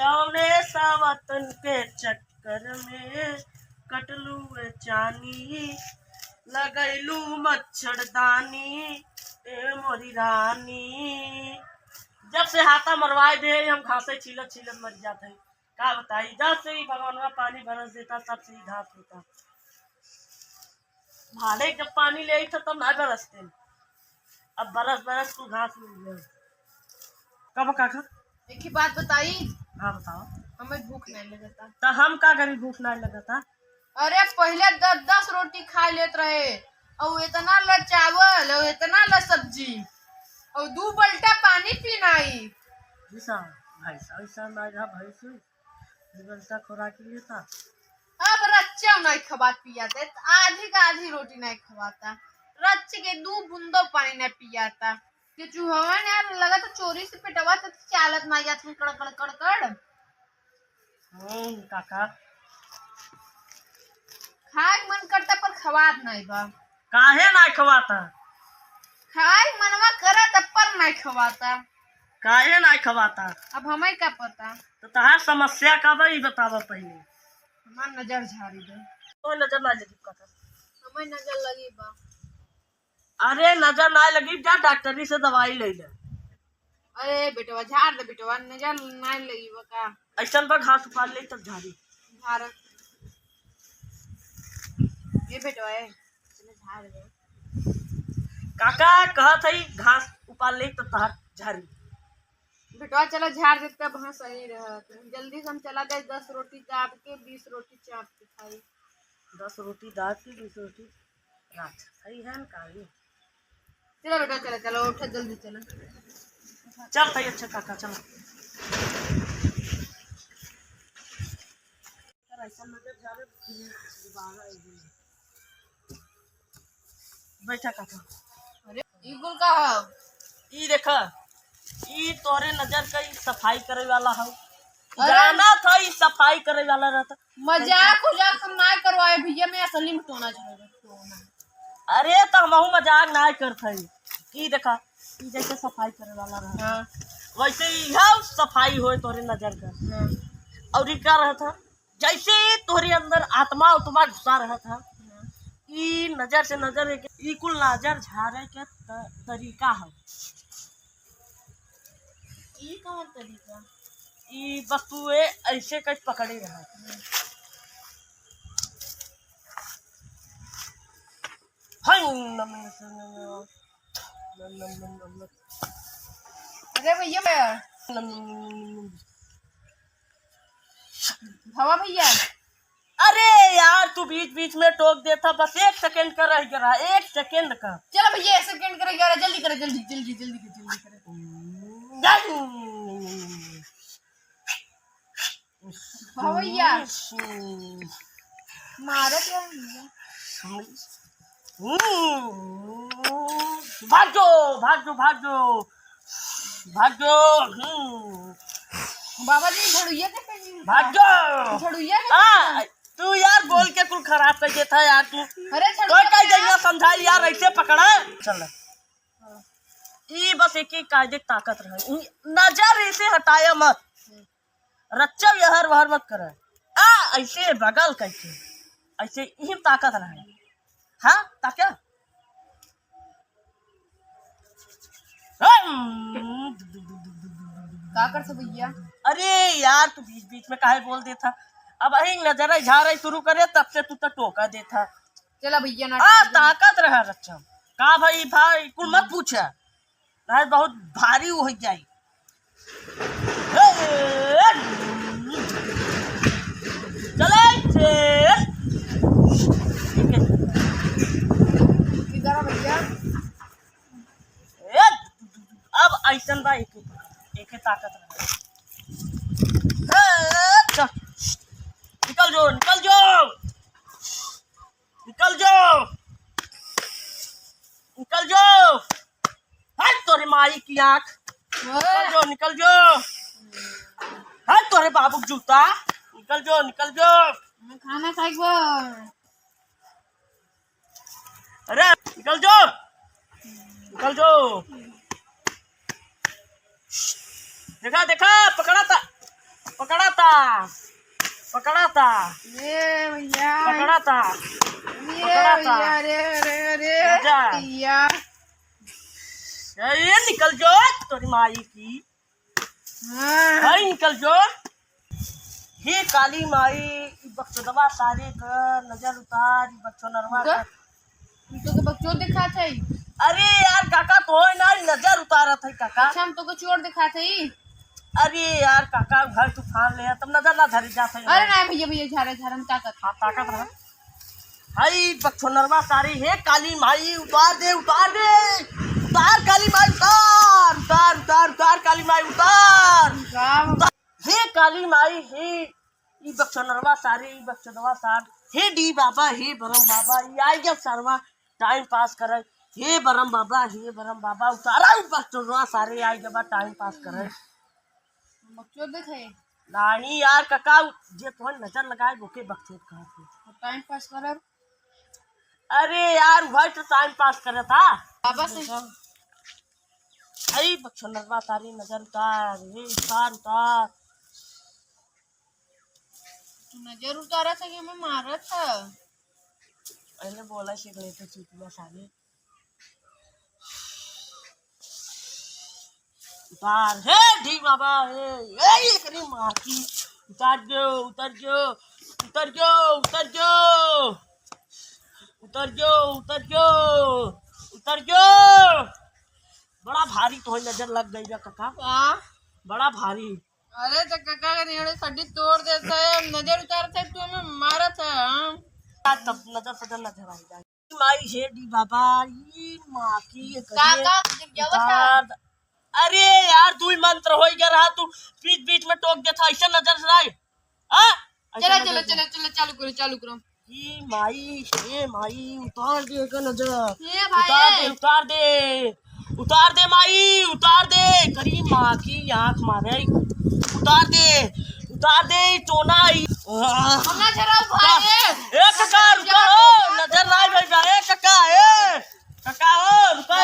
कौने सावतन के चक्कर में कटलू चानी लगैलू मच्छरदानी ए मोरी रानी। जब से हाथा मरवाए दे हम घासे छीलत छीलत मर जाते हैं। का बताई, जब से ही भगवान पानी बरस देता तब से ही घास होता। भाड़े जब पानी ले था तब ना बरसते, अब बरस बरस को घास मिल गया। कब काका एक ही बात बताई। हाँ बताओ। हमें भूख नहीं लगता तो हम का करी, भूख नहीं लगता। अरे पहले 10-10 रोटी खा लेते रहे और इतना ला चावल और इतना ला सब्जी और 2 बल्टा पानी पीनाई। ऐसा भैंसा ऐसा ना जा भैंस बल्टा खुराक के लिए था। अब रच्चा नहीं खवात पियाते, आधी का आधी रोटी नहीं खवाता, रच्चे के 2 बूंदों पानी नहीं पियाता। कि चूहा ने यार लगा तो चोरी से पिटवा तो चालत ना जात कड़ कड़ कड़ कड़। काका खाए मन करता पर खवात नहीं बा। काहे ना खवाता? खाए मनवा करा तब पर नहीं खवाता। काहे ना खवाता? अब हमें क्या पता। तो तहार समस्या का बा बतावा पहले। हमार नजर झाड़ी दे। कोई नजर ना लगी काका। हमें नजर लगी बा। अरे नजर ना लगी, जा डॉक्टरी से दवाई ले ले। अरे बेटवा झाड़ दे, बेटवा नजर नहीं लगी बा का। ऐसा पर घास उपाड़ ले तब झाड़ी। झाड़ ये बेटवा है, चले झाड़ दे। काका कहत है घास उपाड़ ले तब तहार झाड़ी। बेटवा चलो झाड़ दे तब हाँ सही रहत। जल्दी से हम चला गए 10 रोटी दाब के 20 रोटी चाप के खाई। 10 रोटी दाल की 20 रोटी रात सही है ना काली। चलो बेटा चलो चलो उठो जल्दी चलो। चल भाई अच्छा काका चलो। ऐसा नजर जा रहे बैठा काका। अरे ई गुल का ई देखा, ई तोरे नजर का ई सफाई करे वाला है। जाना था ई सफाई करे वाला रहता। मजाक उजाक हम ना करवाए भैया, मैं असली में टोना झाड़ेगा। अरे तो हम मजाक ना करते। ई देखा, ई जैसे सफाई करे वाला रहता। हाँ। वैसे यह सफाई होए तोरे नजर का। हाँ। और ई क्या रहा था, जैसे तोरे अंदर आत्मा उतमा घुसा रहा था। ई नजर से नजर ई कुल नजर झाड़े के तरीका है। ई कौन तरीका? ई बस तू ऐसे कहीं पकड़े रहा। अरे भैया हवा भैया। अरे यार तू बीच बीच में टोक देता, बस 1 सेकंड का रह गया, 1 सेकंड का। चलो भैया 1 सेकंड करेगा, जल्दी करे जल्दी जल्दी जल्दी जल्दी करे। हाँ भैया मारा क्या भैया? भागो भागो भागो भागो। बाबा जी झड़ुइया के कहीं भागो झड़ुइया हाँ तू यार बोल के कुल खराब कर देता यार तू। अरे तो कई जगह समझा यार, ऐसे पकड़ा चल। ई बस एक ही कायदे ताकत रहे, नजर ऐसे हटाया मत, रच्चा यहर वहर मत करे। ऐसे बगल कैसे ऐसे ही ताकत रहे। हाँ ताकि का कर से भैया? अरे यार तू बीच बीच में काहे बोल देता। अब अही नजर झाड़ शुरू करे तब से तू तो टोका देता। चला भैया ना ताकत रहा रक्षा का भाई भाई कुल मत पूछा, बहुत भारी हो जाए। चले इधर भैया। अब ऐसा बा एक ताकत रहा। निकल जो निकल जो निकल जो निकल जो। हट तोरे माई की आंख, निकल जो निकल जो। हट तोरे बाबू जूता, निकल जो निकल जो। खाना खाएगा। अरे निकल जो निकल जो। देखा देखा पकड़ा था पकड़ा। पकड़ा था ये भैया पकड़ा था ये पकड़ा था। भैया अरे जा। भैया ये निकल जो तोरी माई की हाँ भाई निकल जो। हे काली माई बक्सदवा सारे का नजर उतार बच्चों नरवा तो का। तो बच्चों दिखा थे अरे यार काका तो है ना नजर उतारा था काका। अच्छा हम तो चोर दिखा थे अरे यार काका घर तूफान ले तब नजर ना धरी जाते अरे नहीं भैया भैया झारे झारे हम ताकत हाँ ताकत रहा भाई बच्चों नरवा सारी हे काली माई उतार दे उतार काली माई उतार काली माई उतार हे काली माई हे ई बक्सनरवा सारे ई बक्सनरवा सार हे डी बाबा हे बरम बाबा ई आई जब सरवा टाइम पास करे हे बरम बाबा उतारा ई बक्सनरवा सारे आई जब टाइम पास करे बच्चों दिखे नानी यार काका जे तोहन नजर लगाए बोके बक्सोत कहा टाइम पास कर अरे यार भाई तो टाइम पास करे था बाबा से आई बक्सनरवा सारी नजर उतार हे उतार तू नजर उतारा था कि हमें मारा था पहले बोला शिकले तो चुतिया सारे उतार हे ढी बाबा हे ये करी माँ की उतार जो बड़ा भारी तो नजर लग गई काका बड़ा भारी। अरे तो काका का नेड़े सड्डी तोड़ देता है नजर उतारा था तू हमें मारा था तब नजर आई जाए माई हे डी बाबा ई माँ की ये काका उतार। अरे यार तू ही मंत्र हो गया रहा तू बीच में टोक देता ऐसा नजर से आए चलो चालू करो ई माई हे माई उतार दे का नजर ये भाई उतार दे माई उतार दे करी माँ की आँख मारे उतार दे टोना हमना जरा भाई ए काका रुका हो नजर ना भेजा ए काका हो रुका